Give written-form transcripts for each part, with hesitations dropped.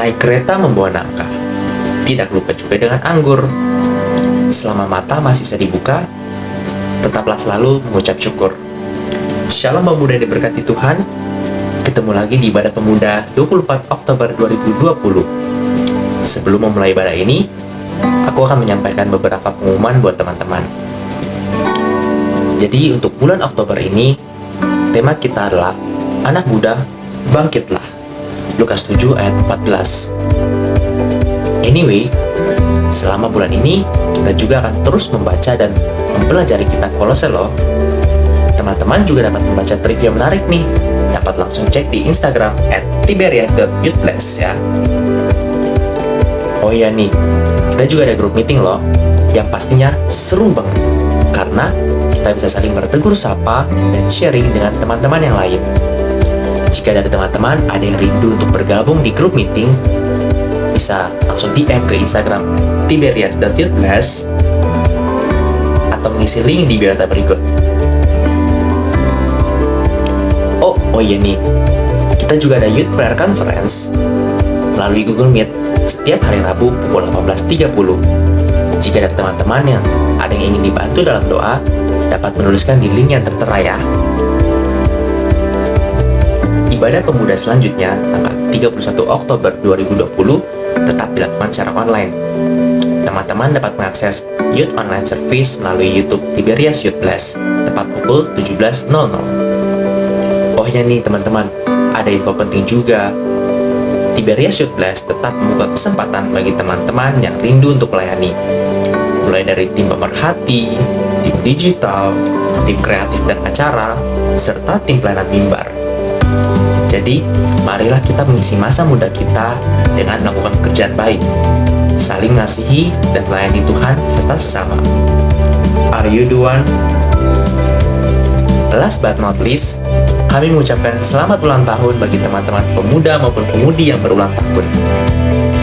naik kereta membawa nangka. Tidak lupa juga dengan anggur. Selama mata masih bisa dibuka, tetaplah selalu mengucap syukur. Shalom pemuda yang diberkati Tuhan. Ketemu lagi di ibadah pemuda 24 Oktober 2020. Sebelum memulai ibadah ini, aku akan menyampaikan beberapa pengumuman buat teman-teman. Jadi untuk bulan Oktober ini, tema kita adalah Anak Muda, Bangkitlah. Lukas 7 ayat 14. Anyway, selama bulan ini, kita juga akan terus membaca dan mempelajari kitab Kolose loh. Teman-teman juga dapat membaca trivia menarik nih. Dapat langsung cek di Instagram @tiberias.youthbless ya. Oh iya nih, kita juga ada grup meeting loh, yang pastinya seru banget. Karena kita bisa saling bertegur sapa dan sharing dengan teman-teman yang lain. Jika dari teman-teman ada yang rindu untuk bergabung di grup meeting, bisa langsung DM ke Instagram @tiberias.youthbless atau mengisi link di biodata berikut. Oh iya nih, kita juga ada Youth Prayer Conference melalui Google Meet setiap hari Rabu pukul 18.30. Jika ada teman-teman yang ada yang ingin dibantu dalam doa, dapat menuliskan di link yang tertera ya. Ibadah pemuda selanjutnya, tanggal 31 Oktober 2020, tetap dilakukan secara online. Teman-teman dapat mengakses Youth Online Service melalui YouTube Tiberias Youth Bless, tepat pukul 17.00. Oh ya nih teman-teman, ada info penting juga. Tiberias Youth Bless tetap membuka kesempatan bagi teman-teman yang rindu untuk melayani. Mulai dari tim pemerhati, tim digital, tim kreatif dan acara, serta tim pelayanan mimbar. Jadi, marilah kita mengisi masa muda kita dengan melakukan pekerjaan baik, saling mengasihi dan melayani Tuhan serta sesama. Are you the one? Last but not least, kami mengucapkan selamat ulang tahun bagi teman-teman pemuda maupun pemudi yang berulang tahun.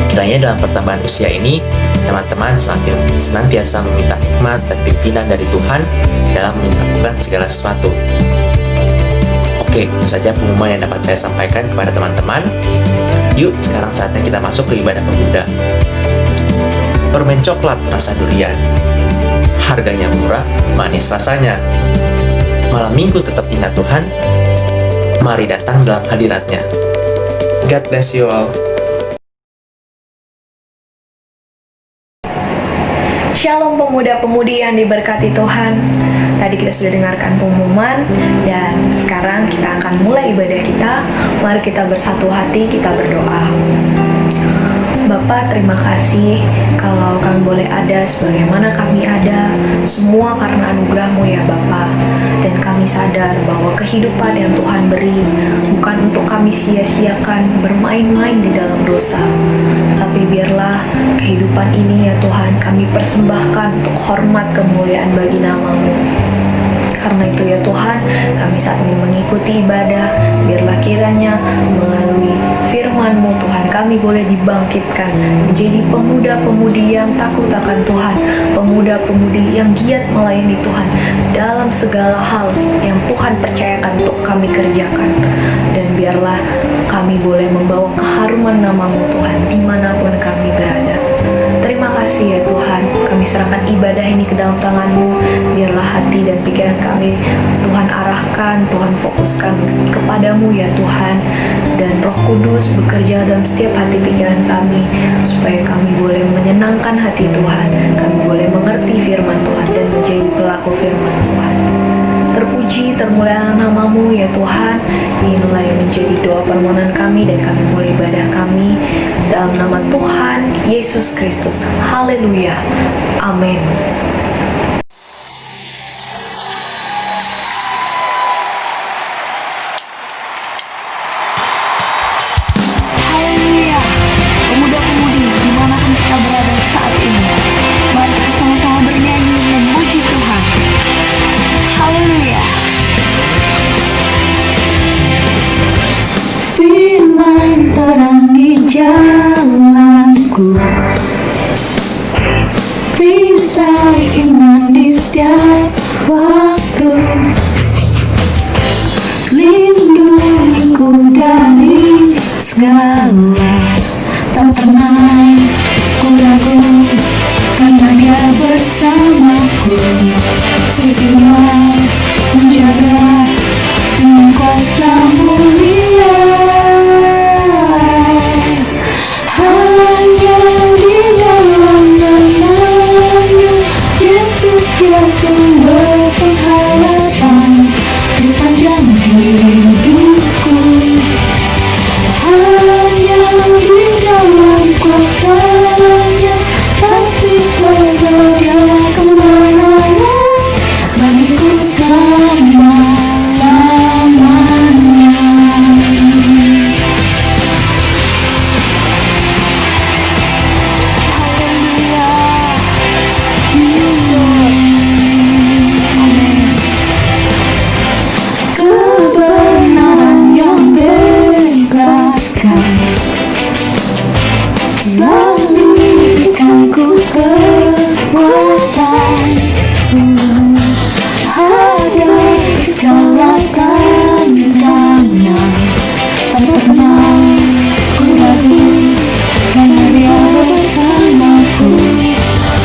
Kiranya dalam pertambahan usia ini, teman-teman semakin senantiasa meminta hikmat dan pimpinan dari Tuhan dalam melakukan segala sesuatu. Oke, itu saja pengumuman yang dapat saya sampaikan kepada teman-teman. Yuk, sekarang saatnya kita masuk ke ibadah pemuda. Permen coklat rasa durian. Harganya murah, manis rasanya. Malam minggu tetap ingat Tuhan. Mari datang dalam hadiratnya. God bless you all. Shalom pemuda-pemudi yang diberkati Tuhan. Tadi kita sudah dengarkan pengumuman dan sekarang kita akan mulai ibadah kita. Mari kita bersatu hati, kita berdoa. Bapa, terima kasih kalau kami boleh ada sebagaimana kami ada, semua karena anugerah-Mu ya Bapa. Dan kami sadar bahwa kehidupan yang Tuhan beri bukan untuk kami sia-siakan bermain-main di dalam dosa. Tapi biarlah kehidupan ini ya Tuhan kami persembahkan untuk hormat kemuliaan bagi nama-Mu. Karena itu ya Tuhan, kami saat ini mengikuti ibadah, biarlah kiranya melalui firman-Mu Tuhan, kami boleh dibangkitkan menjadi pemuda-pemudi yang takut akan Tuhan, pemuda-pemudi yang giat melayani Tuhan dalam segala hal yang Tuhan percayakan untuk kami kerjakan. Dan biarlah kami boleh membawa keharuman nama-Mu Tuhan dimanapun kami berada. Terima kasih ya Tuhan, kami serahkan ibadah ini ke dalam tangan-Mu. Biarlah hati dan pikiran kami Tuhan arahkan, Tuhan fokuskan kepadamu ya Tuhan. Dan Roh Kudus bekerja dalam setiap hati pikiran kami, supaya kami boleh menyenangkan hati Tuhan, kami boleh mengerti firman Tuhan dan menjadi pelaku firman Tuhan. Terpuji, termuliakan nama-Mu ya Tuhan. Inilah yang menjadi doa permohonan kami dan kami mulai ibadah kami dalam nama Tuhan Yesus Kristus. Haleluya. Amin. Haleluya. Pemuda-pemudi dimanapun kita berada saat ini, mari kita sama-sama bernyanyi memuji Tuhan. Haleluya. Firman terang di jalanku, perisai iman di setiap waktu, lindungiku dari segala setia menjaga dengan kuasa mulia. Hanya di dalam nama-Nya Yesus dia sumber pengharapan di sepanjang hidupku. Hanya di dalam kuasa-Nya pasti tersedia kemenangan bagiku selama-lamanya. Haleluya, Yesus. Amin. Kebenaran yang bebaskan selalu berikanku kekuatan hadapi segala tantangan. Tak pernah ku ragu karena Dia bersamaku,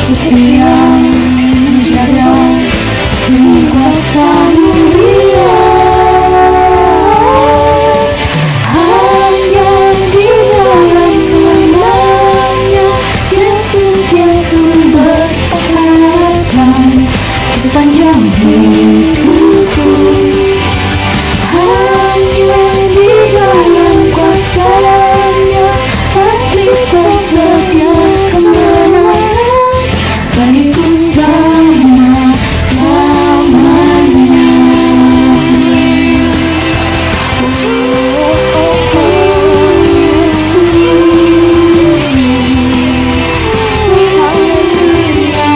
setia menjaga dengan kuasa mulia. Hanya di dalam nama-Nya Yesus dia sumber pengharapan di sepanjang hidupku. Hanya di dalam kuasa-Nya pasti tersedia kemenangan bagiku selama-lamanya. Yesus, haleluya.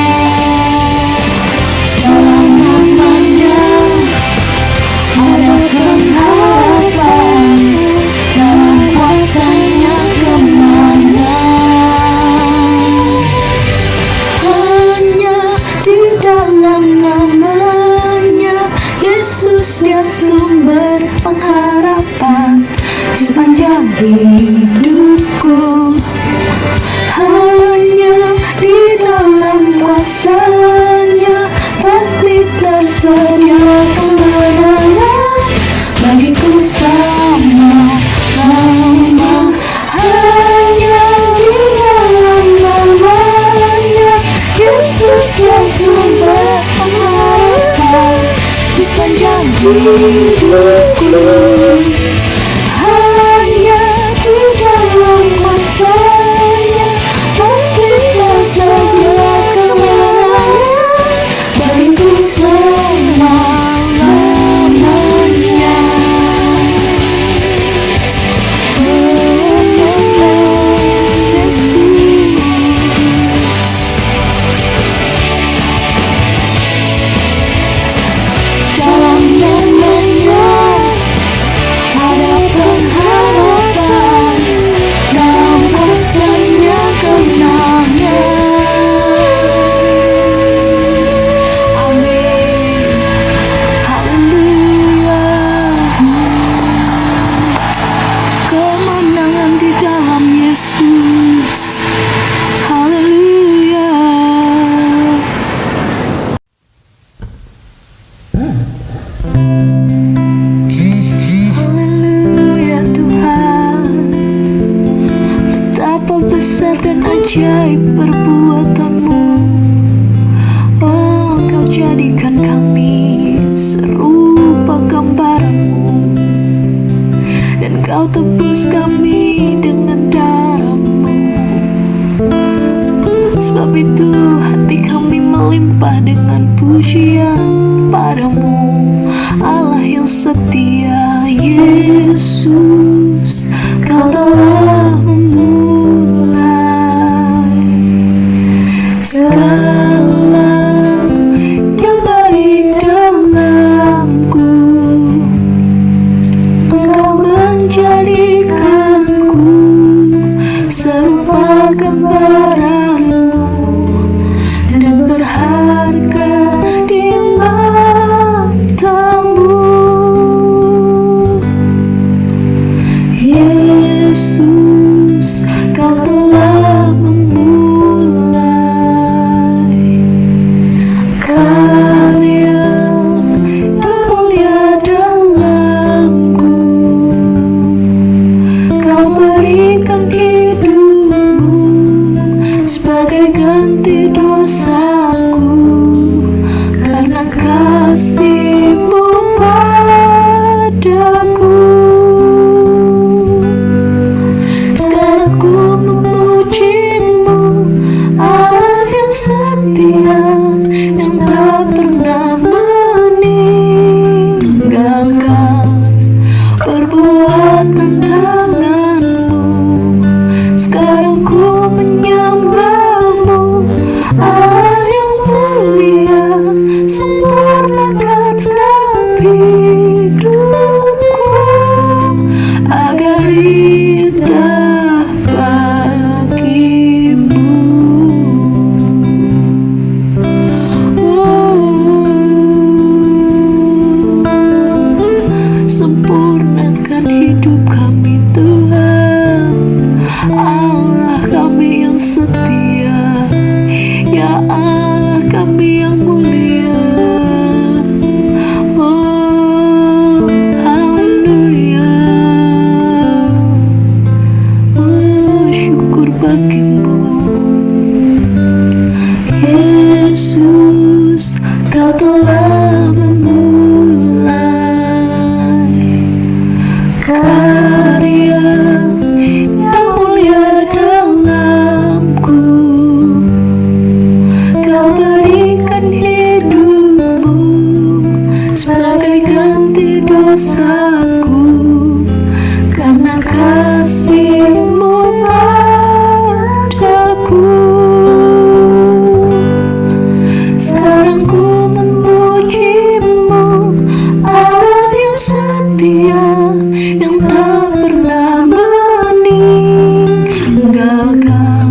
Dalam nama-Nya ada pengharapan, dalam kuasa-Nya kemenangan. Hanya di dalam nama-Nya Yesus dia sumber pengharapan di sepanjang hidupku. Hanya di dalam kuasa-Nya pasti tersedia kemenangan bagiku selama-lamanya. Hanya di dalam nama-Nya Yesus dia sumber pengharapan di sepanjang hidupku. Hanya di dalam kuasa-Nya pasti tersedia kemenangan bagiku selama-lamanya. Dalam nama-Nya ada pengharapan, dalam kuasa-Nya kemenangan. Amin. Haleluya. Kemenangan di dalam Yesus. Haleluya. Haleluya Tuhan, betapa besar dan ajaib perbuatan-Mu. Oh, Engkau jadikan kami serupa gambaran-Mu, dan Kau tebus kami dengan darah-Mu. Sebab itu hati kami melimpah dengan pujian padamu, Allah yang setia. Yesus, Kau telah memulai segala yang baik dalamku. Engkau menjadikanku serupa gambaran-Mu dan berharga di mata-Mu. kasih-Mu padaku. Sekarang ku memuji-Mu, Allah yang setia, yang tak pernah meninggalkan perbuatan tangan-Mu. Sekarang ku menyembah-Mu, Allah yang mulia, sempurnakan segenap hidupku agar indah bagi-Mu. Sempurnakan hidup kami Tuhan, Allah kami yang setia, ya Allah kami yang mulia. Oh, haleluya. Oh, syukur bagi-Mu. Yesus, Kau telah memulai karya yang mulia dalamku. Kau berikan hidup-Mu sebagai ganti dosaku, karena kasih-Mu padaku. Sekarang ku memuji-Mu, Allah yang setia, yang tak pernah meninggalkan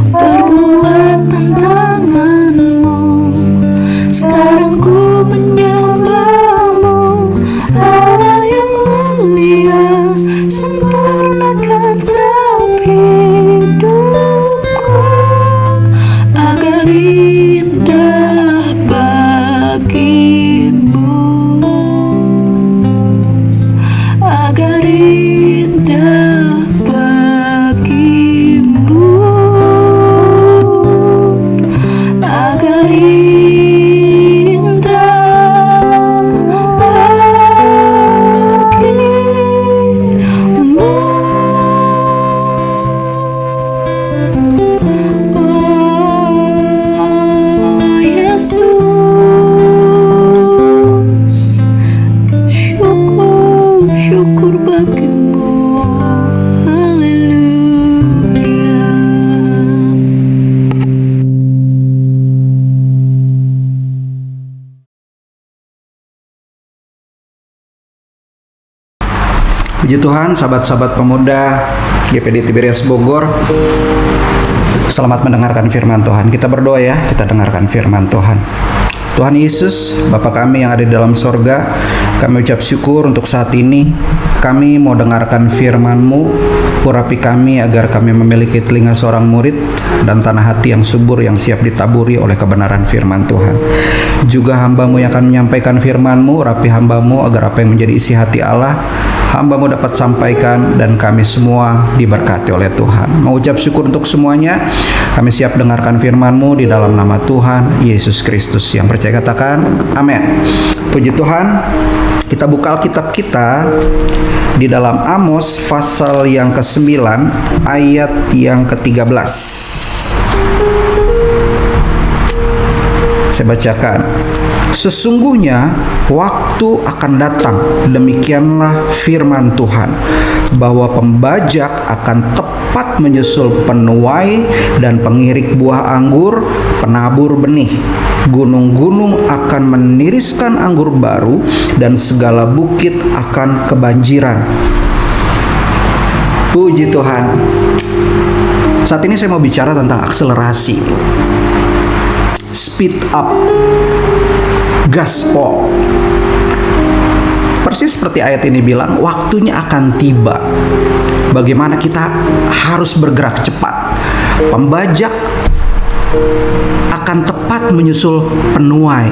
perbuatan tangan-Mu. Sekarang ku menyembah-Mu, Allah yang mulia, sempurnakan segenap hidupku agar indah bagi-Mu, agar indah bagi-Mu, agar indah bagi-Mu. Oh Yesus, syukur bagi-Mu. Haleluya. Puji Tuhan, sahabat-sahabat pemuda GPD Tiberias Bogor. Selamat mendengarkan firman Tuhan. Kita berdoa ya, kita dengarkan firman Tuhan. Tuhan Yesus, Bapa kami yang ada di dalam sorga, kami ucap syukur untuk saat ini. Kami mau dengarkan firman-Mu. Urapi kami agar kami memiliki telinga seorang murid dan tanah hati yang subur yang siap ditaburi oleh kebenaran firman Tuhan. Juga hamba-Mu yang akan menyampaikan firman-Mu, urapi hamba-Mu agar apa yang menjadi isi hati Allah, hamba-Mu dapat sampaikan dan kami semua diberkati oleh Tuhan. Mengucap syukur untuk semuanya. Kami siap dengarkan firman-Mu di dalam nama Tuhan Yesus Kristus. Yang percaya katakan amin. Puji Tuhan. Kita buka Alkitab kita di dalam Amos pasal yang ke-9 ayat yang ke-13. Saya bacakan. Sesungguhnya waktu akan datang, demikianlah firman Tuhan, bahwa pembajak akan tepat menyusul penuai dan pengirik buah anggur, penabur benih. Gunung-gunung akan meniriskan anggur baru dan segala bukit akan kebanjiran. Puji Tuhan. Saat ini saya mau bicara tentang akselerasi. Speed up. Gaspol. Persis seperti ayat ini bilang, waktunya akan tiba. Bagaimana kita harus bergerak cepat. Pembajak akan tepat menyusul penuai.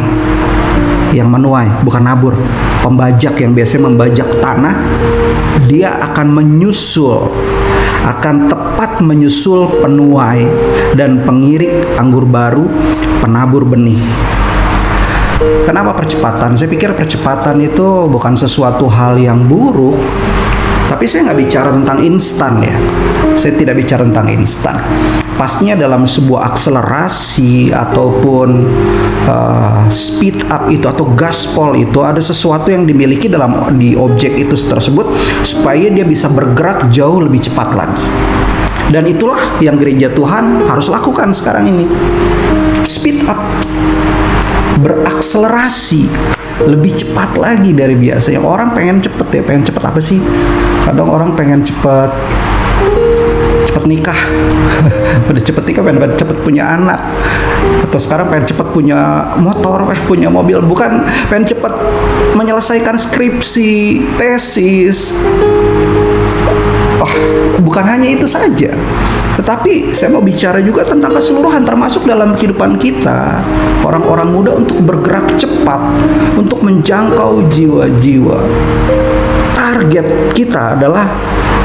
Yang menuai, bukan nabur. Pembajak yang biasanya membajak tanah, dia akan menyusul, akan tepat menyusul penuai dan pengirik anggur baru, penabur benih. Kenapa percepatan? Saya pikir percepatan itu bukan sesuatu hal yang buruk, tapi saya nggak bicara tentang instan ya. Saya tidak bicara tentang instan. Pastinya dalam sebuah akselerasi ataupun speed up itu atau gaspol itu ada sesuatu yang dimiliki di objek itu tersebut supaya dia bisa bergerak jauh lebih cepat lagi. Dan itulah yang gereja Tuhan harus lakukan sekarang ini. Speed up, berakselerasi lebih cepat lagi dari biasanya. Orang pengen cepet ya, pengen cepet apa sih? Kadang orang pengen cepet nikah. Udah cepet nikah, pengen cepet punya anak. Atau sekarang pengen cepet punya motor, punya mobil. Bukan pengen cepet menyelesaikan skripsi, tesis. Bukan hanya itu saja, tetapi saya mau bicara juga tentang keseluruhan, termasuk dalam kehidupan kita, orang-orang muda untuk bergerak cepat, untuk menjangkau jiwa-jiwa. Target kita adalah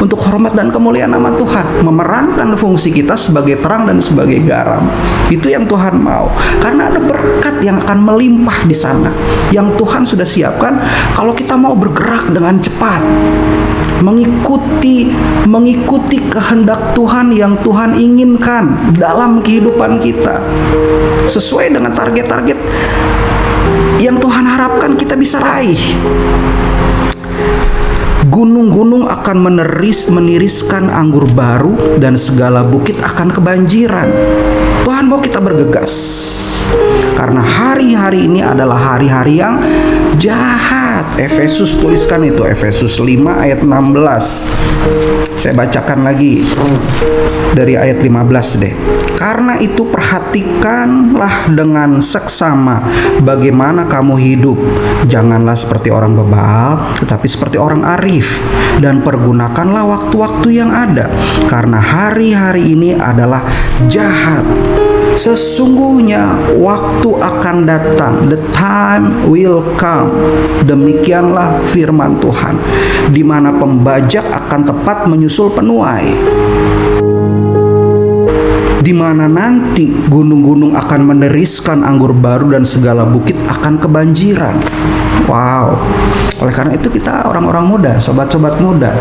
untuk hormat dan kemuliaan nama Tuhan, memerankan fungsi kita sebagai terang dan sebagai garam. Itu yang Tuhan mau, karena ada berkat yang akan melimpah di sana, yang Tuhan sudah siapkan kalau kita mau bergerak dengan cepat. Mengikuti kehendak Tuhan yang Tuhan inginkan dalam kehidupan kita, sesuai dengan target-target yang Tuhan harapkan kita bisa raih. Gunung-gunung akan meniriskan anggur baru dan segala bukit akan kebanjiran. Tuhan mau kita bergegas, karena hari-hari ini adalah hari-hari yang jahat. Efesus tuliskan itu, Efesus 5 ayat 16. Saya bacakan lagi dari ayat 15 deh. Karena itu perhatikanlah dengan seksama bagaimana kamu hidup. Janganlah seperti orang bebal, tetapi seperti orang arif. Dan pergunakanlah waktu-waktu yang ada, karena hari-hari ini adalah jahat. Sesungguhnya waktu akan datang, the time will come. Demikianlah firman Tuhan, di mana pembajak akan tepat menyusul penuai, di mana nanti gunung-gunung akan meneriskan anggur baru dan segala bukit akan kebanjiran. Wow. Oleh karena itu kita orang-orang muda, sobat-sobat muda,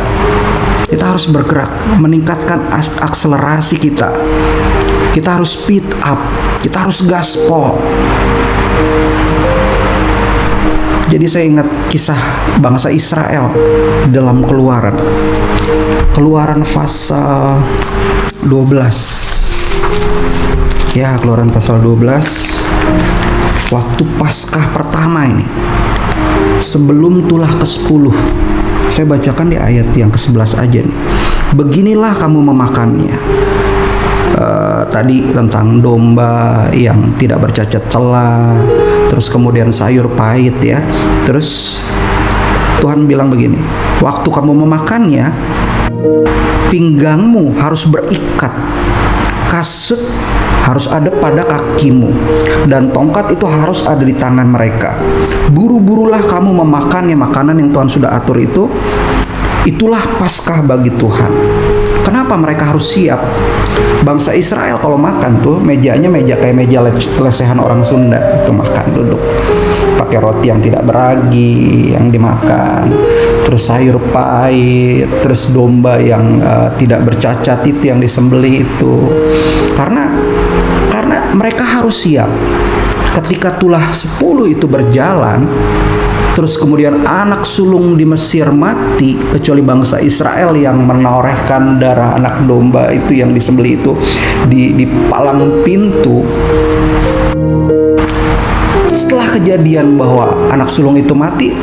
kita harus bergerak, meningkatkan akselerasi kita. Kita harus speed up, kita harus gaspol. Jadi saya ingat kisah bangsa Israel dalam Keluaran pasal 12. Ya, Keluaran pasal 12. Waktu Paskah pertama ini, sebelum tulah ke-10. Saya bacakan di ayat yang ke-11 aja nih. Beginilah kamu memakannya. Tadi tentang domba yang tidak bercacat celah, terus kemudian sayur pahit ya. Terus Tuhan bilang begini, waktu kamu memakannya, pinggangmu harus berikat, kasut harus ada pada kakimu, dan tongkat itu harus ada di tangan mereka. Buru-burulah kamu memakannya, makanan yang Tuhan sudah atur itu. Itulah Paskah bagi Tuhan. Kenapa mereka harus siap? Bangsa Israel kalau makan tuh mejanya meja kayak meja lesehan orang Sunda, itu makan duduk pakai roti yang tidak beragi yang dimakan, terus sayur pahit, terus domba yang tidak bercacat itu yang disembelih itu. Karena mereka harus siap ketika tulah 10 itu berjalan. Terus kemudian anak sulung di Mesir mati, kecuali bangsa Israel yang menorehkan darah anak domba itu yang disembelih itu di palang pintu. Setelah kejadian bahwa anak sulung itu mati,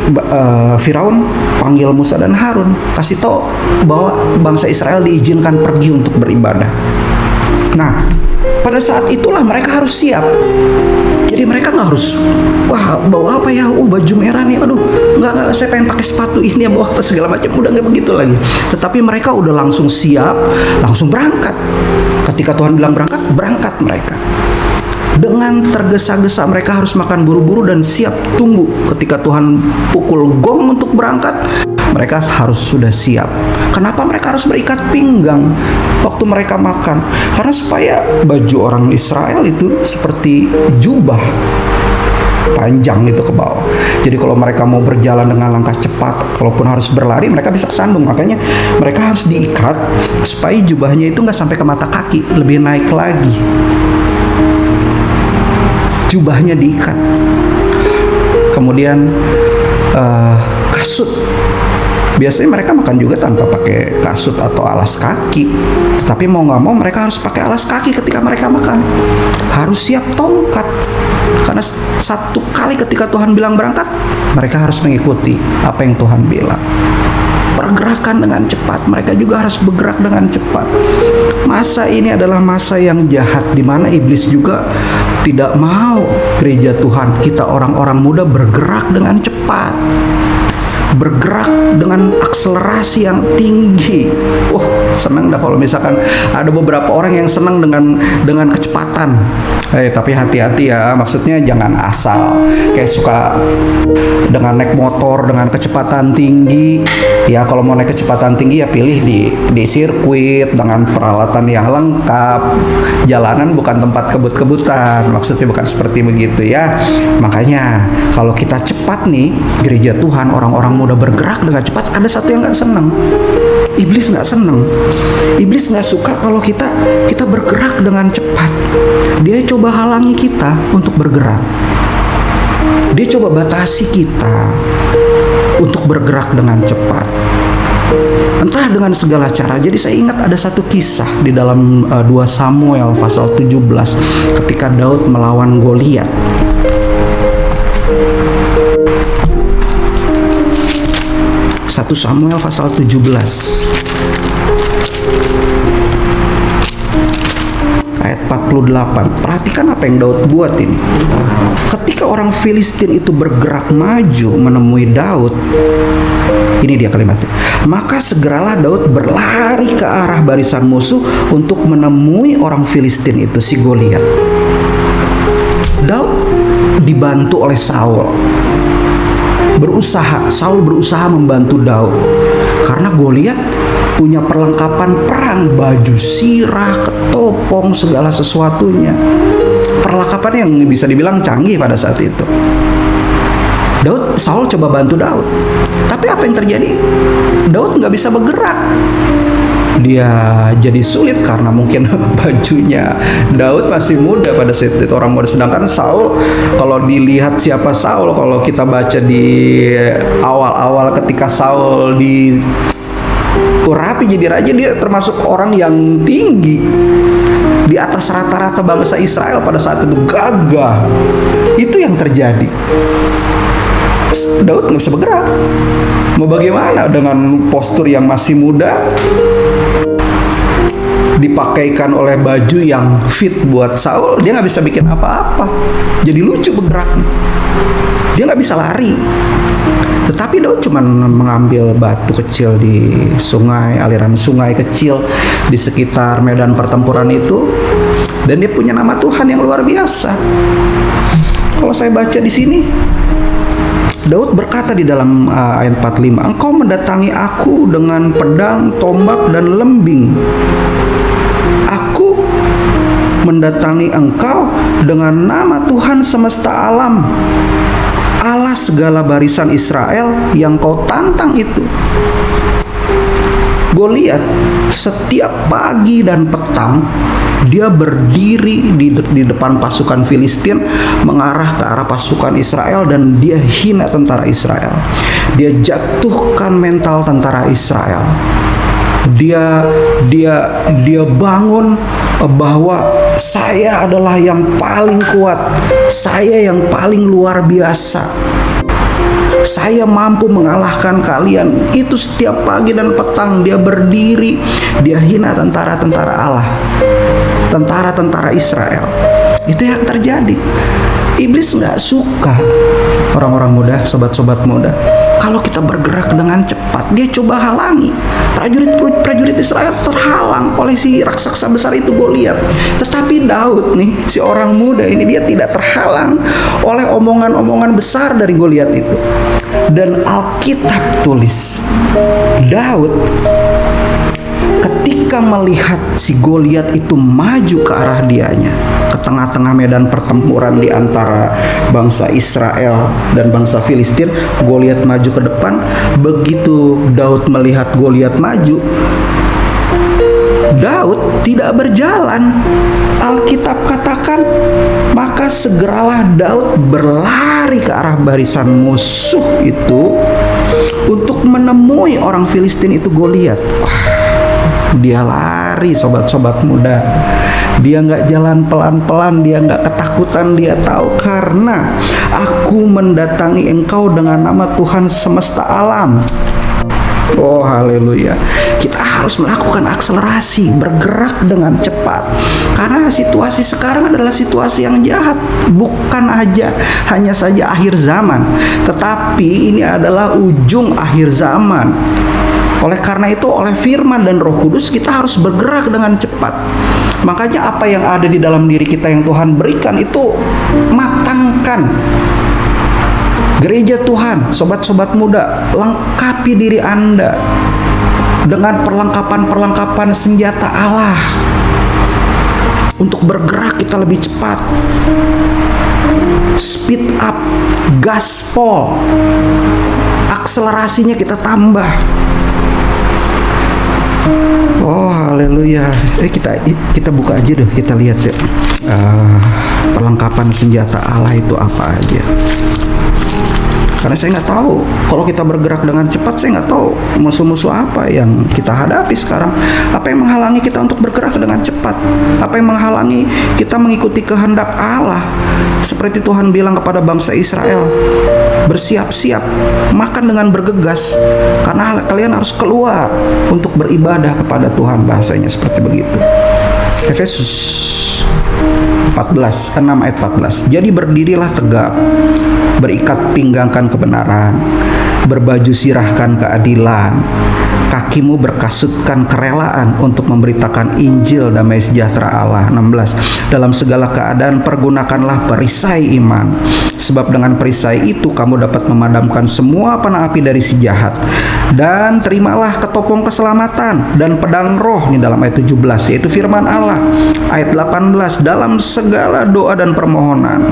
Firaun panggil Musa dan Harun, kasih tahu bahwa bangsa Israel diizinkan pergi untuk beribadah. Nah, pada saat itulah mereka harus siap. Jadi mereka nggak harus, wah bawa apa ya, baju merah nih, aduh nggak saya pengen pakai sepatu ini ya, bawa apa segala macam, udah nggak begitu lagi. Tetapi mereka udah langsung siap, langsung berangkat. Ketika Tuhan bilang berangkat mereka. Dengan tergesa-gesa mereka harus makan buru-buru dan siap tunggu. Ketika Tuhan pukul gong untuk berangkat, mereka harus sudah siap. Kenapa mereka harus berikat pinggang waktu mereka makan? Karena supaya baju orang Israel itu seperti jubah. panjang itu ke bawah. Jadi kalau mereka mau berjalan dengan langkah cepat, kalaupun harus berlari, mereka bisa kesandung. Makanya mereka harus diikat supaya jubahnya itu nggak sampai ke mata kaki, lebih naik lagi. Jubahnya diikat. Kemudian kasut. Biasanya mereka makan juga tanpa pakai kasut atau alas kaki. Tapi mau nggak mau mereka harus pakai alas kaki ketika mereka makan. Harus siap tongkat. Karena satu kali ketika Tuhan bilang berangkat, mereka harus mengikuti apa yang Tuhan bilang. Pergerakan dengan cepat, mereka juga harus bergerak dengan cepat. Masa ini adalah masa yang jahat, di mana iblis juga tidak mau gereja Tuhan, kita orang-orang muda bergerak dengan cepat, bergerak dengan akselerasi yang tinggi. Senang dah kalau misalkan ada beberapa orang yang senang dengan kecepatan. Tapi hati-hati ya, maksudnya jangan asal kayak suka dengan naik motor dengan kecepatan tinggi. Ya kalau mau naik kecepatan tinggi ya pilih di sirkuit dengan peralatan yang lengkap. Jalanan bukan tempat kebut-kebutan, maksudnya bukan seperti begitu ya. Makanya kalau kita cepat nih, gereja Tuhan, orang-orang muda bergerak dengan cepat, ada satu yang nggak senang. Iblis nggak senang. Iblis nggak suka kalau kita bergerak dengan cepat. Dia coba halangi kita untuk bergerak. Dia coba batasi kita untuk bergerak dengan cepat. Entah dengan segala cara. Jadi saya ingat ada satu kisah di dalam 2 Samuel pasal 17 ketika Daud melawan Goliat. 1 Samuel pasal 17 ayat 48. Perhatikan apa yang Daud buat ini. Ketika orang Filistin itu bergerak maju menemui Daud, ini dia kalimatnya. Maka segeralah Daud berlari ke arah barisan musuh untuk menemui orang Filistin itu, si Goliat. Daud dibantu oleh Saul. Saul berusaha membantu Daud karena Goliat punya perlengkapan perang, baju sirah, ketopong, segala sesuatunya. Perlengkapan yang bisa dibilang canggih pada saat itu. Saul coba bantu Daud, tapi apa yang terjadi? Daud nggak bisa bergerak. Dia jadi sulit karena mungkin bajunya Daud masih muda pada saat itu, orang muda. Sedangkan Saul, kalau dilihat siapa Saul, kalau kita baca di awal-awal ketika Saul diurapi jadi raja, dia termasuk orang yang tinggi, di atas rata-rata bangsa Israel pada saat itu, gagah. Itu yang terjadi. Daud nggak bisa bergerak. Mau bagaimana dengan postur yang masih muda, dipakaikan oleh baju yang fit buat Saul, dia nggak bisa bikin apa-apa. Jadi lucu bergerak. Dia nggak bisa lari. Tetapi Daud cuma mengambil batu kecil di sungai, aliran sungai kecil di sekitar medan pertempuran itu, dan dia punya nama Tuhan yang luar biasa. Kalau saya baca di sini, Daud berkata di dalam ayat 45, "Engkau mendatangi aku dengan pedang, tombak, dan lembing. Aku mendatangi engkau dengan nama Tuhan semesta alam, Allah segala barisan Israel yang kau tantang itu." Goliat setiap pagi dan petang dia berdiri di depan pasukan Filistin mengarah ke arah pasukan Israel, dan dia hina tentara Israel. Dia jatuhkan mental tentara Israel. Dia bangun bahwa saya adalah yang paling kuat, saya yang paling luar biasa, saya mampu mengalahkan kalian. Itu setiap pagi dan petang dia berdiri, dia hina tentara-tentara Allah, tentara-tentara Israel. Itu yang terjadi. Iblis nggak suka, orang-orang muda, sobat-sobat muda, kalau kita bergerak dengan cepat. Dia coba halangi. Prajurit Israel terhalang oleh si raksasa besar itu, Goliat. Tetapi Daud nih, si orang muda ini, dia tidak terhalang oleh omongan-omongan besar dari Goliat itu. Dan Alkitab tulis, Daud ketika melihat si Goliat itu maju ke arah dianya, ke tengah-tengah medan pertempuran di antara bangsa Israel dan bangsa Filistin, Goliat maju ke depan. Begitu Daud melihat Goliat maju, Daud tidak berjalan. Alkitab katakan, maka segeralah Daud berlari ke arah barisan musuh itu untuk menemui orang Filistin itu, Goliat. Dia lari, sobat-sobat muda. Dia nggak jalan pelan-pelan, dia nggak ketakutan. Dia tahu, karena aku mendatangi engkau dengan nama Tuhan semesta alam. Oh, haleluya. Kita harus melakukan akselerasi, bergerak dengan cepat. Karena situasi sekarang adalah situasi yang jahat. Bukan hanya saja akhir zaman, tetapi ini adalah ujung akhir zaman. Oleh karena itu, oleh firman dan Roh Kudus, kita harus bergerak dengan cepat. Makanya apa yang ada di dalam diri kita yang Tuhan berikan itu matangkan. Gereja Tuhan, sobat-sobat muda, lengkapi diri Anda dengan perlengkapan-perlengkapan senjata Allah untuk bergerak kita lebih cepat. Speed up, gaspol, akselerasinya kita tambah. Oh, haleluya. Kita buka aja deh, kita lihat ya. Perlengkapan senjata Allah itu apa aja. Karena saya nggak tahu, kalau kita bergerak dengan cepat, saya nggak tahu musuh-musuh apa yang kita hadapi sekarang. Apa yang menghalangi kita untuk bergerak dengan cepat? Apa yang menghalangi kita mengikuti kehendak Allah? Seperti Tuhan bilang kepada bangsa Israel, bersiap-siap, makan dengan bergegas, karena kalian harus keluar untuk beribadah kepada Tuhan. Bahasanya seperti begitu. Efesus 6 ayat 14. Jadi berdirilah tegap, berikat pinggangkan kebenaran, berbaju sirahkan keadilan, kakimu berkasutkan kerelaan untuk memberitakan Injil damai sejahtera Allah. 16. Dalam segala keadaan pergunakanlah perisai iman, sebab dengan perisai itu kamu dapat memadamkan semua panah api dari si jahat. Dan terimalah ketopong keselamatan dan pedang roh, ini dalam ayat 17, yaitu firman Allah. Ayat 18, dalam segala doa dan permohonan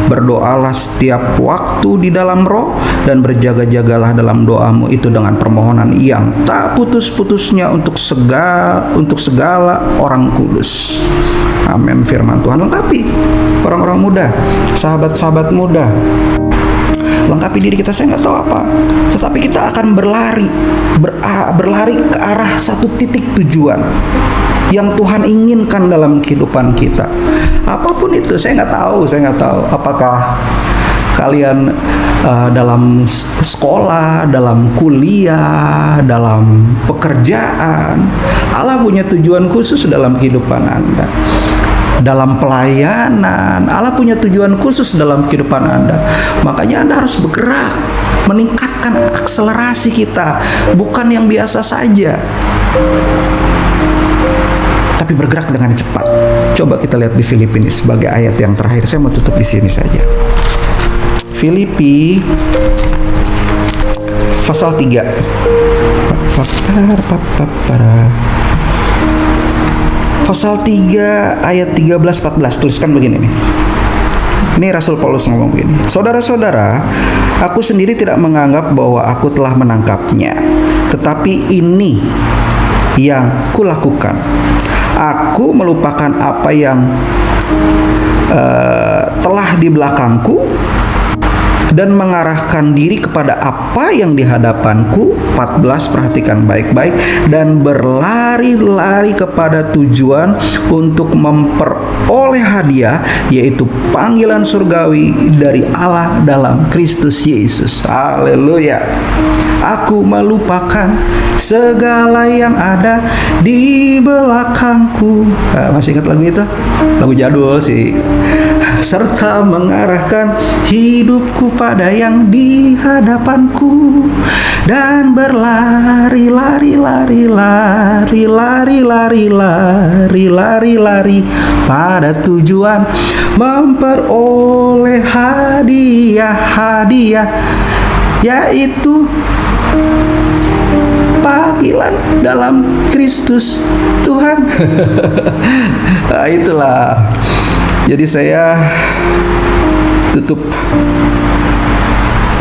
berdoalah setiap waktu di dalam roh, dan berjaga-jagalah dalam doamu itu dengan permohonan yang tak putus-putusnya untuk segala orang kudus. Amin. Firman Tuhan lengkapi orang-orang muda, sahabat-sahabat muda. Lengkapi diri kita. Saya nggak tahu apa, tetapi kita akan berlari ke arah satu titik tujuan yang Tuhan inginkan dalam kehidupan kita. Apapun itu, saya nggak tahu apakah kalian dalam sekolah, dalam kuliah, dalam pekerjaan. Allah punya tujuan khusus dalam kehidupan Anda. Dalam pelayanan, Allah punya tujuan khusus dalam kehidupan Anda. Makanya Anda harus bergerak, meningkatkan akselerasi kita, bukan yang biasa saja, tapi bergerak dengan cepat. Coba kita lihat di Filipi ini sebagai ayat yang terakhir. Saya mau tutup di sini saja. Filipi pasal 3. Pasal 3 ayat 13-14 tuliskan begini nih. Ini Rasul Paulus ngomong begini. Saudara-saudara, aku sendiri tidak menganggap bahwa aku telah menangkapnya, tetapi ini yang kulakukan. Aku melupakan apa yang telah di belakangku dan mengarahkan diri kepada apa yang di hadapanku. 14, perhatikan baik-baik. Dan berlari-lari kepada tujuan untuk memperoleh hadiah, yaitu panggilan surgawi dari Allah dalam Kristus Yesus. Haleluya. Aku melupakan segala yang ada di belakangku. Masih ingat lagu itu? Lagu jadul sih. Serta mengarahkan hidupku pada yang di hadapanku, dan berlari pada tujuan memperoleh hadiah, yaitu panggilan dalam Kristus Tuhan. Nah, itulah. Jadi saya tutup.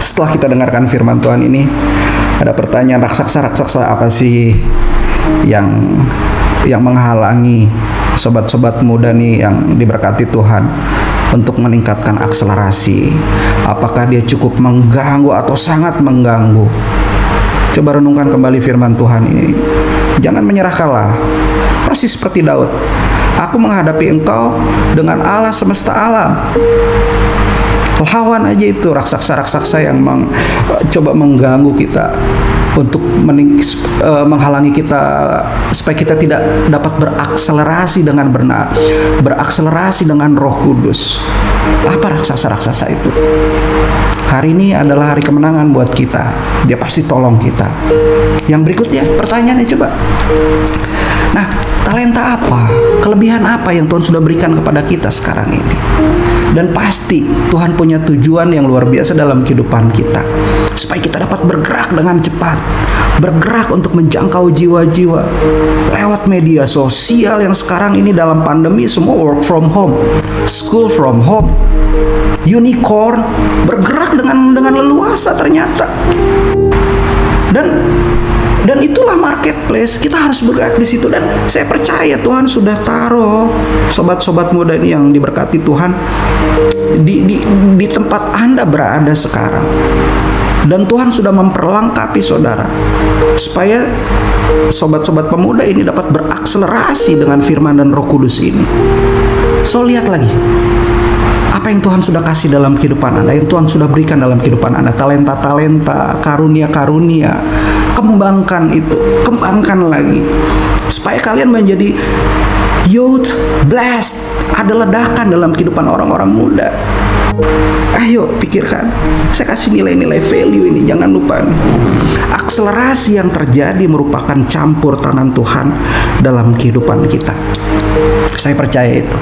Setelah kita dengarkan firman Tuhan ini, ada pertanyaan, raksasa-raksasa apa sih yang menghalangi sobat-sobat muda nih yang diberkati Tuhan untuk meningkatkan akselerasi? Apakah dia cukup mengganggu atau sangat mengganggu? Coba renungkan kembali firman Tuhan ini. Jangan menyerah kalah. Persis seperti Daud. Aku menghadapi engkau dengan Allah semesta alam. Lawan aja itu raksasa-raksasa yang coba mengganggu kita, untuk menghalangi kita supaya kita tidak dapat berakselerasi dengan benar, berakselerasi dengan Roh Kudus. Apa raksasa-raksasa itu? Hari ini adalah hari kemenangan buat kita. Dia pasti tolong kita. Yang berikutnya, pertanyaannya coba. Nah, talenta apa? Kelebihan apa yang Tuhan sudah berikan kepada kita sekarang ini? Dan pasti Tuhan punya tujuan yang luar biasa dalam kehidupan kita, supaya kita dapat bergerak dengan cepat, bergerak untuk menjangkau jiwa-jiwa lewat media sosial yang sekarang ini dalam pandemi semua work from home, school from home, unicorn bergerak dengan leluasa ternyata. Dan itulah marketplace. Kita harus bergerak di situ, dan saya percaya Tuhan sudah taruh sobat-sobat muda ini yang diberkati Tuhan di tempat Anda berada sekarang. Dan Tuhan sudah memperlengkapi saudara supaya sobat-sobat pemuda ini dapat berakselerasi dengan firman dan Roh Kudus ini. So, lihat lagi apa yang Tuhan sudah kasih dalam kehidupan Anda, yang Tuhan sudah berikan dalam kehidupan Anda, talenta-talenta, karunia-karunia. Kembangkan itu, kembangkan lagi, supaya kalian menjadi youth blessed, ada ledakan dalam kehidupan orang-orang muda. Ayo pikirkan, saya kasih nilai-nilai value ini, jangan lupa nih. Akselerasi yang terjadi merupakan campur tangan Tuhan dalam kehidupan kita. Saya percaya itu.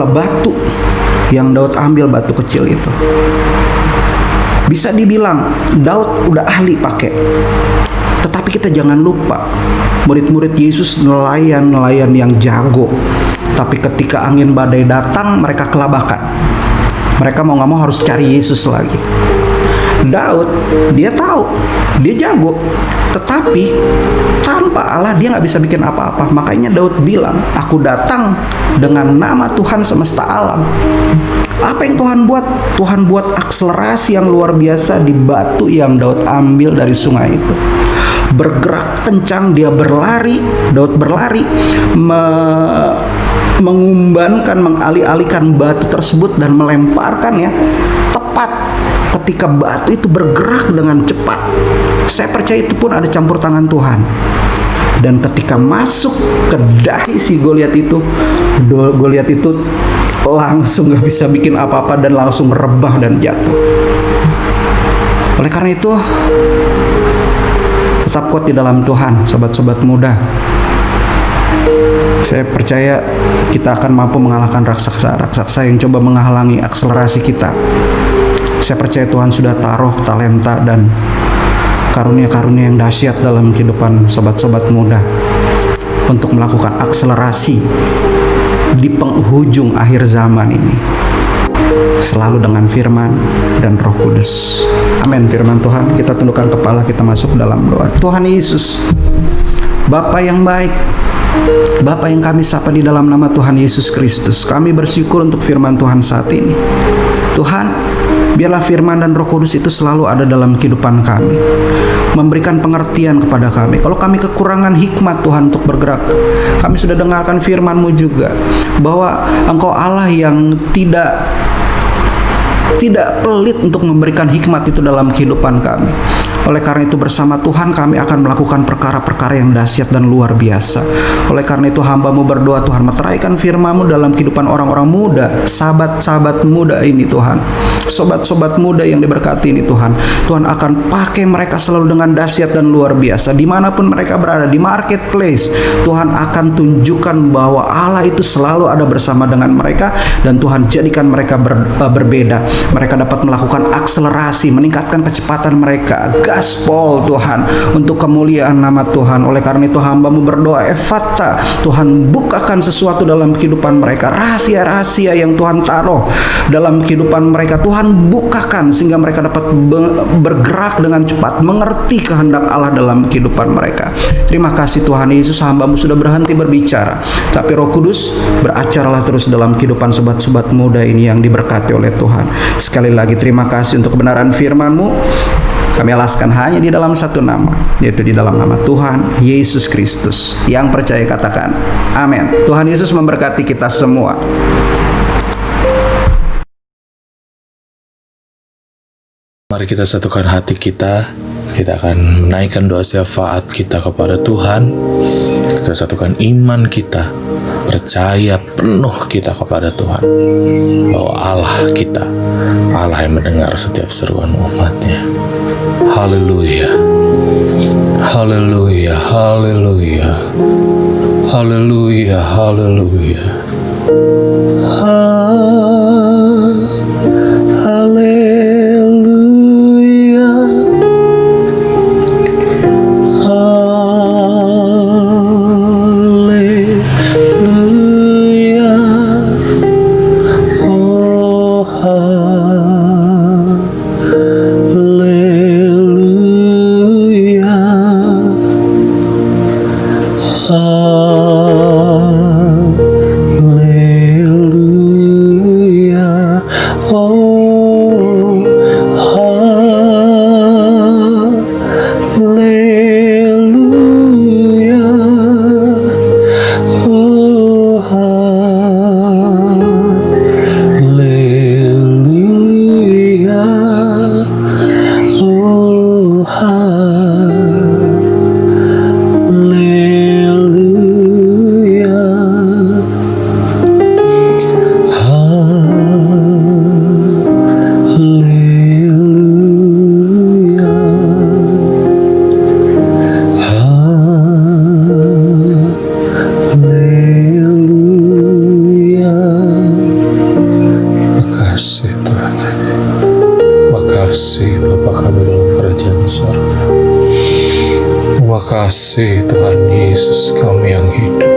Batu yang Daud ambil, batu kecil itu, bisa dibilang Daud udah ahli pakai. Tetapi kita jangan lupa, murid-murid Yesus nelayan yang jago. Tapi ketika angin badai datang, mereka kelabakan. Mereka mau gak mau harus cari Yesus lagi. Daud, dia tahu, dia jago, tetapi tanpa Allah dia gak bisa bikin apa-apa. Makanya Daud bilang, aku datang dengan nama Tuhan semesta alam. Apa yang Tuhan buat? Tuhan buat akselerasi yang luar biasa di batu yang Daud ambil dari sungai itu. Bergerak kencang, dia berlari. Daud berlari, mengumbankan, mengalih-alihkan batu tersebut dan melemparkannya tepat ketika batu itu bergerak dengan cepat. Saya percaya itu pun ada campur tangan Tuhan. Dan ketika masuk ke dahi si Goliat itu langsung gak bisa bikin apa-apa dan langsung rebah dan jatuh. Oleh karena itu, tetap kuat di dalam Tuhan, sobat-sobat muda. Saya percaya kita akan mampu mengalahkan raksasa-raksasa yang coba menghalangi akselerasi kita. Saya percaya Tuhan sudah taruh talenta dan karunia-karunia yang dahsyat dalam kehidupan sobat-sobat muda untuk melakukan akselerasi di penghujung akhir zaman ini, selalu dengan firman dan Roh Kudus. Amin. Firman Tuhan, kita tundukkan kepala, kita masuk dalam doa. Tuhan Yesus, Bapa yang baik, Bapa yang kami sapa di dalam nama Tuhan Yesus Kristus, kami bersyukur untuk firman Tuhan saat ini. Tuhan, biarlah firman dan Roh Kudus itu selalu ada dalam kehidupan kami, memberikan pengertian kepada kami. Kalau kami kekurangan hikmat Tuhan untuk bergerak, kami sudah dengarkan firman-Mu juga, bahwa Engkau Allah yang tidak pelit untuk memberikan hikmat itu dalam kehidupan kami. Oleh karena itu bersama Tuhan kami akan melakukan perkara-perkara yang dahsyat dan luar biasa. Oleh karena itu hamba-Mu berdoa Tuhan, meteraikan firman-Mu dalam kehidupan orang-orang muda, sahabat-sahabat muda ini Tuhan, sobat-sobat muda yang diberkati ini Tuhan. Tuhan akan pakai mereka selalu dengan dahsyat dan luar biasa. Dimanapun mereka berada, di marketplace, Tuhan akan tunjukkan bahwa Allah itu selalu ada bersama dengan mereka, dan Tuhan jadikan mereka berbeda. Mereka dapat melakukan akselerasi, meningkatkan kecepatan mereka, gaspol Tuhan, untuk kemuliaan nama Tuhan. Oleh karena itu hamba-Mu berdoa, Efata, Tuhan bukakan sesuatu dalam kehidupan mereka, rahasia-rahasia yang Tuhan taruh dalam kehidupan mereka, Tuhan bukakan sehingga mereka dapat bergerak dengan cepat, mengerti kehendak Allah dalam kehidupan mereka. Terima kasih Tuhan Yesus, hamba-Mu sudah berhenti berbicara, tapi Roh Kudus beracaralah terus dalam kehidupan sobat-sobat muda ini yang diberkati oleh Tuhan. Sekali lagi terima kasih untuk kebenaran firman-Mu. Kami alaskan hanya di dalam satu nama, yaitu di dalam nama Tuhan Yesus Kristus. Yang percaya katakan amin. Tuhan Yesus memberkati kita semua. Mari kita satukan hati kita. Kita akan menaikkan doa syafaat kita kepada Tuhan. Kita satukan iman kita, percaya penuh kita kepada Tuhan, bahwa Allah kita, Allah yang mendengar setiap seruan umatnya. Haleluya, haleluya, haleluya, haleluya, haleluya. kasih Bapa kami dalam kerajaan surga. Terima kasih Tuhan Yesus kami yang hidup,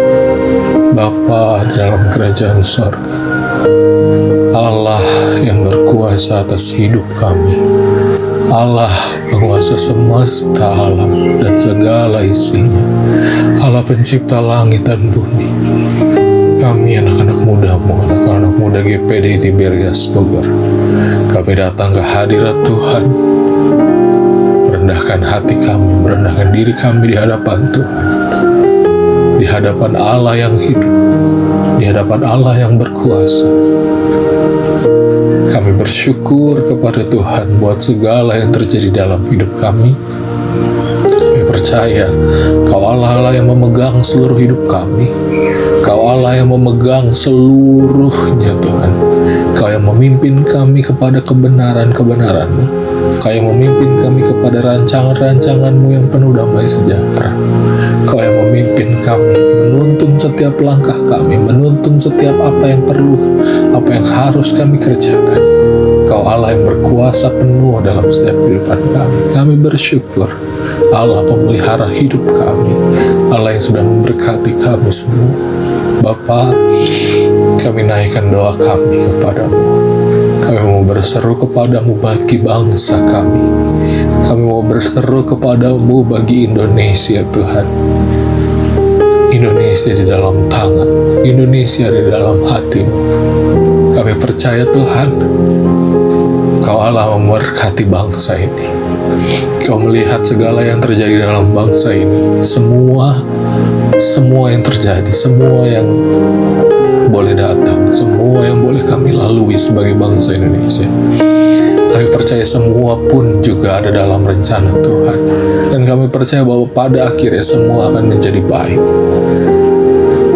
Bapa dalam kerajaan surga, Allah yang berkuasa atas hidup kami, Allah penguasa semesta alam dan segala isinya, Allah pencipta langit dan bumi. Kami anak-anak muda-Mu, anak-anak muda GPD Tiberias Bogor, kami datang ke hadirat Tuhan, merendahkan hati kami, merendahkan diri kami di hadapan Tuhan, di hadapan Allah yang hidup, di hadapan Allah yang berkuasa. Kami bersyukur kepada Tuhan buat segala yang terjadi dalam hidup kami. Kami percaya Kau Allah yang memegang seluruh hidup kami. Kau Allah yang memegang seluruhnya Tuhan. Kau yang memimpin kami kepada kebenaran-kebenaran-Mu. Kau yang memimpin kami kepada rancangan-rancangan-Mu yang penuh damai sejahtera. Kau yang memimpin kami, menuntun setiap langkah kami, menuntun setiap apa yang perlu, apa yang harus kami kerjakan. Kau Allah yang berkuasa penuh dalam setiap kehidupan kami. Kami bersyukur, Allah pemelihara hidup kami, Allah yang sudah memberkati kami semua. Bapa, kami naikkan doa kami kepadamu. Kami mau berseru kepadamu bagi bangsa kami. Kami mau berseru kepadamu bagi Indonesia Tuhan. Indonesia di dalam tangan, Indonesia di dalam hatimu. Kami percaya Tuhan, Kau Allah memberkati bangsa ini. Kau melihat segala yang terjadi dalam bangsa ini, semua yang terjadi, semua yang boleh datang, semua yang boleh kami lalui sebagai bangsa Indonesia. Kami percaya semua pun juga ada dalam rencana Tuhan, dan kami percaya bahwa pada akhirnya semua akan menjadi baik.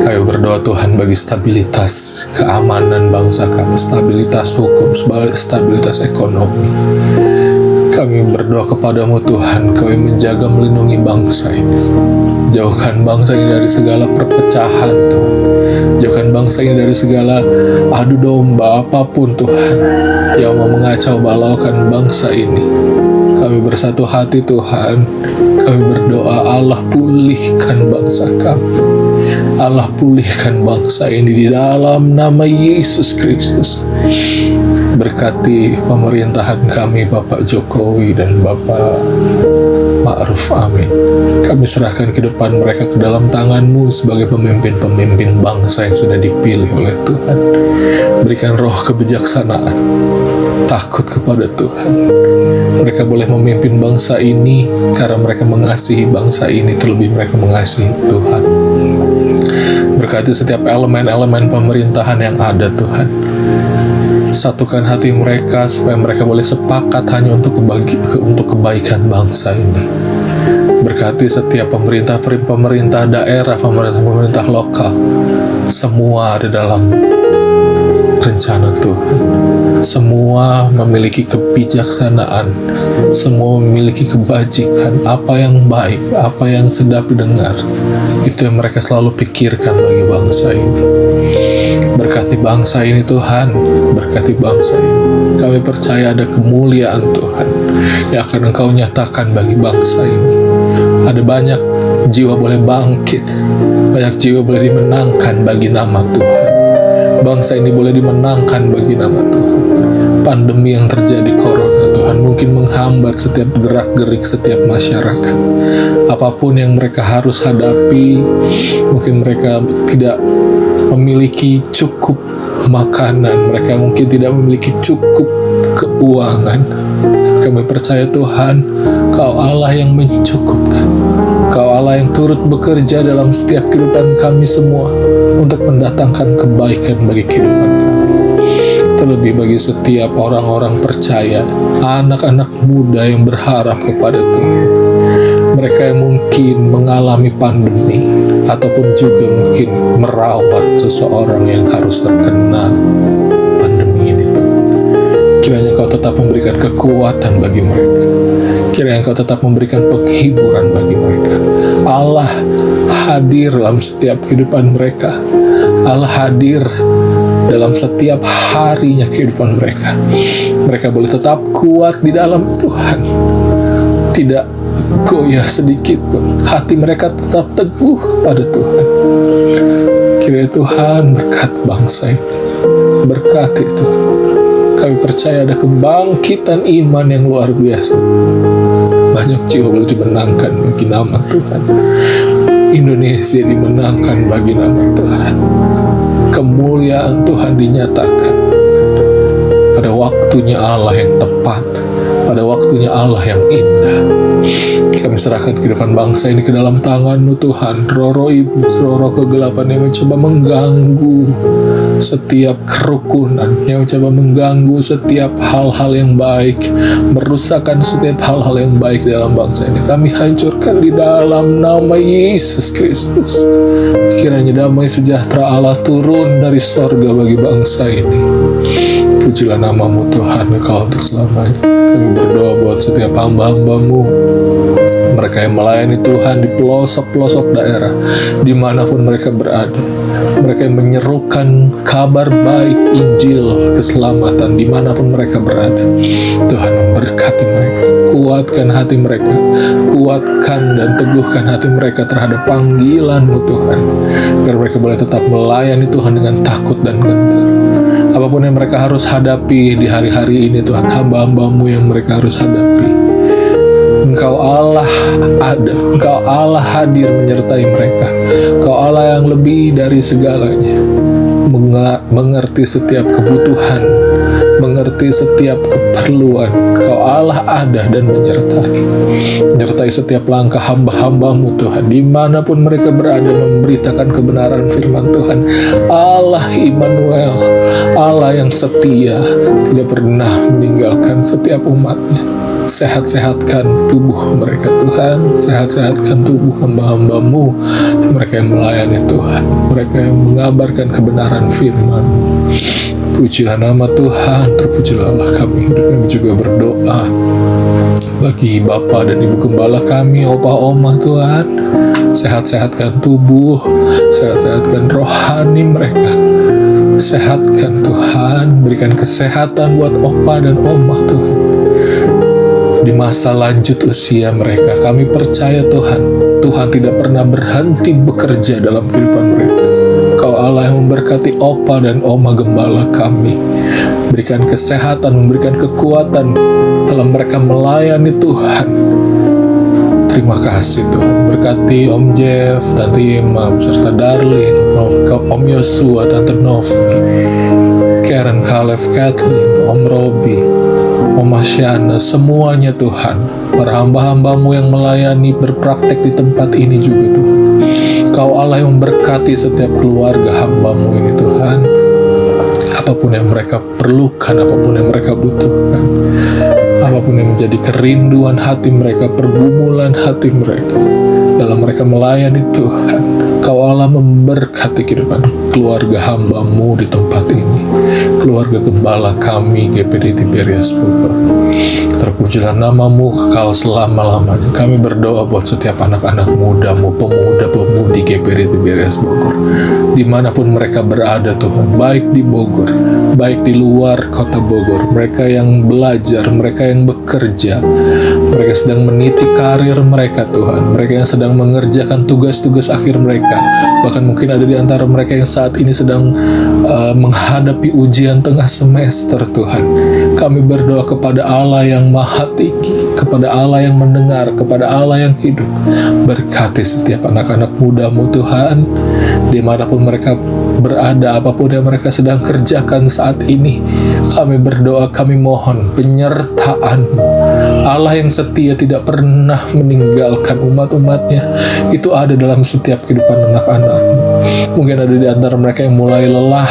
Kami berdoa Tuhan bagi stabilitas keamanan bangsa kami, stabilitas hukum, stabilitas ekonomi. Kami berdoa kepadamu Tuhan, Kau menjaga melindungi bangsa ini. Jauhkan bangsa ini dari segala perpecahan Tuhan. Jauhkan bangsa ini dari segala adu domba apapun Tuhan yang mau mengacau balaukan bangsa ini. Kami bersatu hati Tuhan. Kami berdoa, Allah pulihkan bangsa kami. Allah pulihkan bangsa ini di dalam nama Yesus Kristus. Berkati pemerintahan kami Bapak Jokowi dan Bapak Ma'ruf, amin. Kami serahkan kehidupan mereka ke dalam tangan-Mu sebagai pemimpin-pemimpin bangsa yang sudah dipilih oleh Tuhan. Berikan roh kebijaksanaan, takut kepada Tuhan. Mereka boleh memimpin bangsa ini karena mereka mengasihi bangsa ini, terlebih mereka mengasihi Tuhan. Berkati setiap elemen-elemen pemerintahan yang ada Tuhan. Satukan hati mereka supaya mereka boleh sepakat hanya untuk kebaikan bangsa ini. Berkati setiap pemerintah daerah, pemerintah lokal, semua ada dalam rencana Tuhan. Semua memiliki kebijaksanaan, semua memiliki kebajikan. Apa yang baik, apa yang sedap didengar, itu yang mereka selalu pikirkan bagi bangsa ini. Berkati bangsa ini Tuhan, berkati bangsa ini. Kami percaya ada kemuliaan Tuhan yang akan Engkau nyatakan bagi bangsa ini. Ada banyak jiwa boleh bangkit, banyak jiwa boleh dimenangkan bagi nama Tuhan. Bangsa ini boleh dimenangkan bagi nama Tuhan. Pandemi yang terjadi corona Tuhan mungkin menghambat setiap gerak-gerik setiap masyarakat. Apapun yang mereka harus hadapi, mungkin mereka tidak memiliki cukup makanan, mereka mungkin tidak memiliki cukup keuangan. Kami percaya Tuhan, Kau Allah yang mencukupkan. Kau Allah yang turut bekerja dalam setiap kehidupan kami semua untuk mendatangkan kebaikan bagi kehidupan kami. Terlebih bagi setiap orang-orang percaya, anak-anak muda yang berharap kepada Tuhan. Mereka yang mungkin mengalami pandemi ataupun juga mungkin merawat seseorang yang harus terkena pandemi ini Tuhan. Kiranya Kau tetap memberikan kekuatan bagi mereka. Kiranya Kau tetap memberikan penghiburan bagi mereka. Allah hadir dalam setiap kehidupan mereka. Allah hadir dalam setiap harinya kehidupan mereka. Mereka boleh tetap kuat di dalam Tuhan. Tidak goyah sedikit pun. Hati mereka tetap teguh kepada Tuhan. Kiranya Tuhan berkat bangsa ini. Berkati Tuhan. Kami percaya ada kebangkitan iman yang luar biasa. Banyak jiwa boleh dimenangkan bagi nama Tuhan. Indonesia dimenangkan bagi nama Tuhan. Kemuliaan Tuhan dinyatakan. Pada waktunya Allah yang tepat, pada waktunya Allah yang indah. Kami serahkan kehidupan bangsa ini ke dalam tangan-Mu Tuhan. Roh iblis, roh kegelapan yang mencoba mengganggu setiap kerukunan, yang mencoba mengganggu setiap hal-hal yang baik, merusakkan setiap hal-hal yang baik dalam bangsa ini. Kami hancurkan di dalam nama Yesus Kristus. Kiranya damai sejahtera Allah turun dari sorga bagi bangsa ini. Pujilah nama-Mu Tuhan, Engkau untuk selamanya. Kami berdoa buat setiap hamba-hamba-Mu, mereka yang melayani Tuhan di pelosok-pelosok daerah, dimanapun mereka berada. Mereka yang menyerukan kabar baik Injil keselamatan dimanapun mereka berada. Tuhan memberkati mereka, kuatkan hati mereka, kuatkan dan teguhkan hati mereka terhadap panggilan-Mu Tuhan, agar mereka boleh tetap melayani Tuhan dengan takut dan gentar. Apapun yang mereka harus hadapi di hari-hari ini Tuhan, hamba-hamba-Mu yang mereka harus hadapi, Engkau Allah ada, Engkau Allah hadir menyertai mereka. Engkau Allah yang lebih dari segalanya, mengerti setiap kebutuhan, mengerti setiap keperluan. Engkau Allah ada dan menyertai setiap langkah hamba-hamba-Mu Tuhan, dimanapun mereka berada memberitakan kebenaran firman Tuhan. Allah Immanuel, Allah yang setia, tidak pernah meninggalkan setiap umatnya. Sehat-sehatkan tubuh mereka Tuhan, sehat-sehatkan tubuh hamba-hamba-Mu, mereka yang melayani Tuhan, mereka yang mengabarkan kebenaran firman. Pujilah nama Tuhan, terpujilah Allah kami. Kami juga berdoa bagi Bapak dan Ibu Gembala kami, Opa Oma Tuhan. Sehat-sehatkan tubuh, sehat-sehatkan rohani mereka. Sehatkan Tuhan, berikan kesehatan buat Opa dan Oma Tuhan. Di masa lanjut usia mereka, kami percaya Tuhan, Tuhan tidak pernah berhenti bekerja dalam kehidupan mereka. Kau Allah yang memberkati Opa dan Oma Gembala kami. Berikan kesehatan, memberikan kekuatan dalam mereka melayani Tuhan. Terima kasih Tuhan. Berkati Om Jeff, Tante Imam, serta Darlin, Om Yosua, Tante Novi, Karen, Caleb, Kathleen, Om Robi, Om Asyana, semuanya Tuhan. Para hamba-hambamu yang melayani, berpraktek di tempat ini juga Tuhan. Kau Allah yang memberkati setiap keluarga hambamu ini Tuhan. Apapun yang mereka perlukan, apapun yang mereka butuhkan, apapun yang menjadi kerinduan hati mereka, pergumulan hati mereka, dalam mereka melayani Tuhan, Kau Allah memberkati kehidupan keluarga hambamu di tempat ini, keluarga gembala kami GPD Tiberias Bogor. Terpujilah namamu kekal selama-lamanya. Kami berdoa buat setiap anak-anak mudamu, pemuda-pemudi GPD Tiberias Bogor, dimanapun mereka berada Tuhan, baik di Bogor, baik di luar kota Bogor, mereka yang belajar, mereka yang bekerja, mereka sedang meniti karir mereka Tuhan, mereka yang sedang mengerjakan tugas-tugas akhir mereka, bahkan mungkin ada di antara mereka yang saat ini sedang menghadapi ujian tengah semester Tuhan. Kami berdoa kepada Allah yang maha tinggi, kepada Allah yang mendengar, kepada Allah yang hidup. Berkati setiap anak-anak mudamu Tuhan, dimanapun mereka berada, apapun yang mereka sedang kerjakan saat ini. Kami berdoa, kami mohon penyertaan-Mu. Allah yang setia tidak pernah meninggalkan umat-umatnya, itu ada dalam setiap kehidupan anak-anak-Mu. Mungkin ada di antara mereka yang mulai lelah,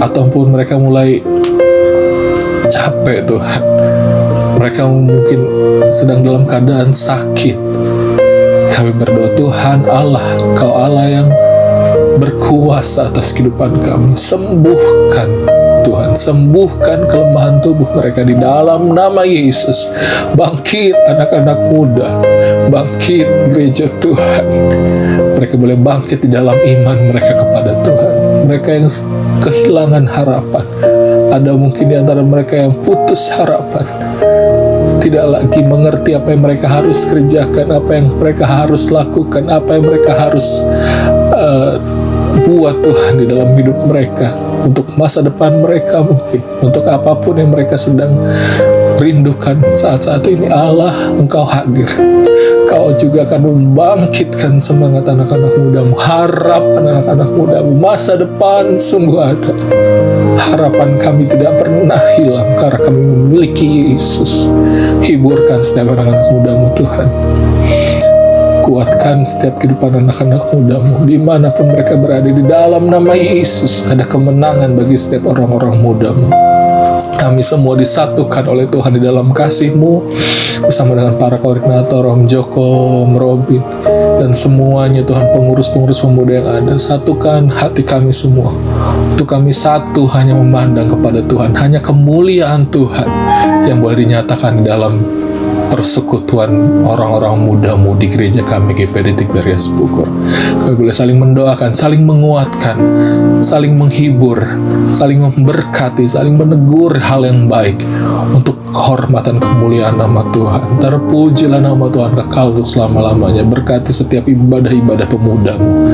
ataupun mereka mulai capek Tuhan. Mereka mungkin sedang dalam keadaan sakit. Kami berdoa Tuhan Allah, Kau Allah yang berkuasa atas kehidupan kami. Sembuhkan Tuhan, sembuhkan kelemahan tubuh mereka di dalam nama Yesus. Bangkit anak-anak muda, bangkit gereja Tuhan. Mereka boleh bangkit di dalam iman mereka kepada Tuhan. Mereka yang kehilangan harapan, ada mungkin di antara mereka yang putus harapan, tidak lagi mengerti apa yang mereka harus kerjakan, apa yang mereka harus lakukan, apa yang mereka harus buat Tuhan di dalam hidup mereka, untuk masa depan mereka, mungkin untuk apapun yang mereka sedang rindukan saat-saat ini. Allah, Engkau hadir. Kau juga akan membangkitkan semangat anak-anak mudamu, harapan anak-anak mudamu. Masa depan sungguh ada. Harapan kami tidak pernah hilang karena kami memiliki Yesus. Hiburkan setiap anak-anak mudamu Tuhan. Kuatkan setiap kehidupan anak-anak mudamu, dimanapun mereka berada. Di dalam nama Yesus ada kemenangan bagi setiap orang-orang mudamu. Kami semua disatukan oleh Tuhan di dalam kasih-Mu, bersama dengan para koordinator, Om Joko, Om Robin, dan semuanya Tuhan, pengurus-pengurus pemuda yang ada. Satukan hati kami semua, untuk kami satu hanya memandang kepada Tuhan, hanya kemuliaan Tuhan yang boleh dinyatakan di dalam persekutuan orang-orang muda-mu di gereja kami GPD Tiberias Bogor. Kami boleh saling mendoakan, saling menguatkan, saling menghibur, saling memberkati, saling menegur hal yang baik untuk kehormatan kemuliaan nama Tuhan. Terpujilah nama Tuhan kekal untuk selama-lamanya. Berkati setiap ibadah-ibadah pemudamu,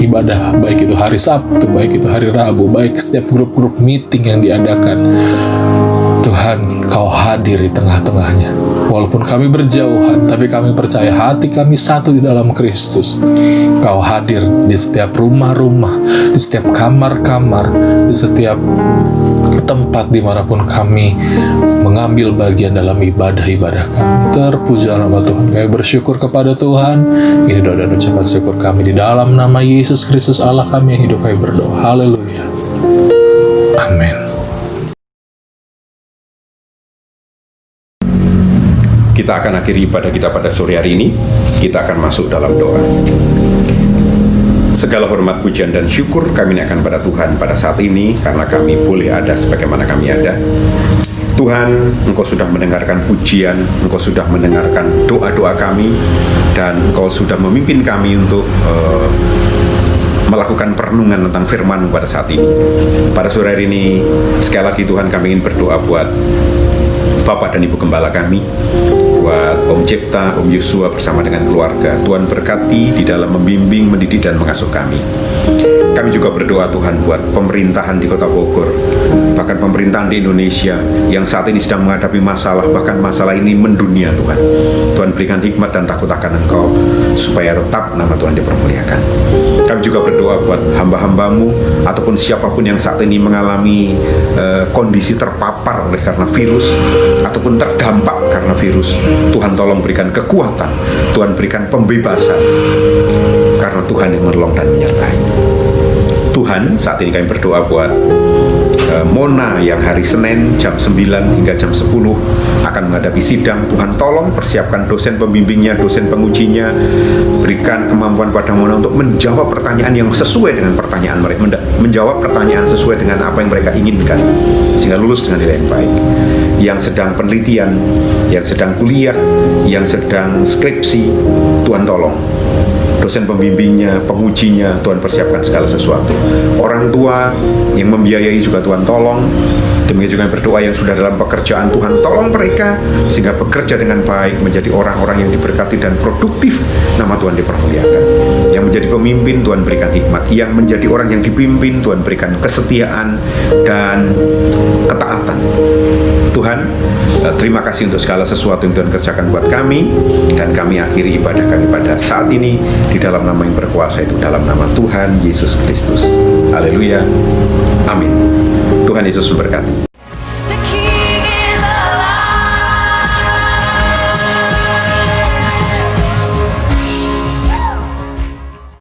ibadah baik itu hari Sabtu, baik itu hari Rabu, baik setiap grup-grup meeting yang diadakan. Tuhan, Kau hadir di tengah-tengahnya. Walaupun kami berjauhan, tapi kami percaya hati kami satu di dalam Kristus. Kau hadir di setiap rumah-rumah, di setiap kamar-kamar, di setiap tempat dimanapun kami mengambil bagian dalam ibadah-ibadah kami. Terpujilah nama Tuhan. Kami bersyukur kepada Tuhan. Ini doa dan ucapan syukur kami di dalam nama Yesus Kristus Allah kami yang hidup. Kami berdoa. Haleluya. Amin. Kita akan akhiri ibadah kita pada sore hari ini. Kita akan masuk dalam doa. Segala hormat, pujian, dan syukur kami naikkan pada Tuhan pada saat ini, karena kami boleh ada sebagaimana kami ada. Tuhan, Engkau sudah mendengarkan pujian, Engkau sudah mendengarkan doa-doa kami, dan Engkau sudah memimpin kami untuk melakukan perenungan tentang firman pada saat ini. Pada sore hari ini, sekali lagi Tuhan, kami ingin berdoa buat Bapak dan Ibu Gembala kami, buat Om Cipta, Om Yosua bersama dengan keluarga. Tuhan berkati di dalam membimbing, mendidik, dan mengasuh kami. Kami juga berdoa Tuhan buat pemerintahan di Kota Bogor, bahkan pemerintahan di Indonesia yang saat ini sedang menghadapi masalah, bahkan masalah ini mendunia Tuhan. Tuhan berikan hikmat dan takut akan Engkau, supaya tetap nama Tuhan dipermuliakan. Kami juga berdoa buat hamba-hambamu, ataupun siapapun yang saat ini mengalami kondisi terpapar oleh karena virus, ataupun terdampak karena virus. Tuhan tolong berikan kekuatan, Tuhan berikan pembebasan, karena Tuhan yang menolong dan menyertai. Tuhan, saat ini kami berdoa buat Mona yang hari Senin jam 9 hingga jam 10 akan menghadapi sidang. Tuhan tolong persiapkan dosen pembimbingnya, dosen pengujinya, berikan kemampuan pada Mona untuk menjawab pertanyaan yang sesuai dengan pertanyaan mereka, menjawab pertanyaan sesuai dengan apa yang mereka inginkan, sehingga lulus dengan nilai yang baik. Yang sedang penelitian, yang sedang kuliah, yang sedang skripsi, Tuhan tolong dosen pembimbingnya, pengujinya, Tuhan persiapkan segala sesuatu. Orang tua yang membiayai juga Tuhan tolong. Demikian juga yang berdoa yang sudah dalam pekerjaan, Tuhan tolong mereka sehingga bekerja dengan baik, menjadi orang-orang yang diberkati dan produktif, nama Tuhan dipermuliakan. Yang menjadi pemimpin, Tuhan berikan hikmat. Yang menjadi orang yang dipimpin, Tuhan berikan kesetiaan dan ketaatan. Tuhan, terima kasih untuk segala sesuatu yang Tuhan kerjakan buat kami, dan kami akhiri ibadah kami pada saat ini di dalam nama yang berkuasa, itu dalam nama Tuhan Yesus Kristus. Haleluya. Amin. Tuhan Yesus memberkati.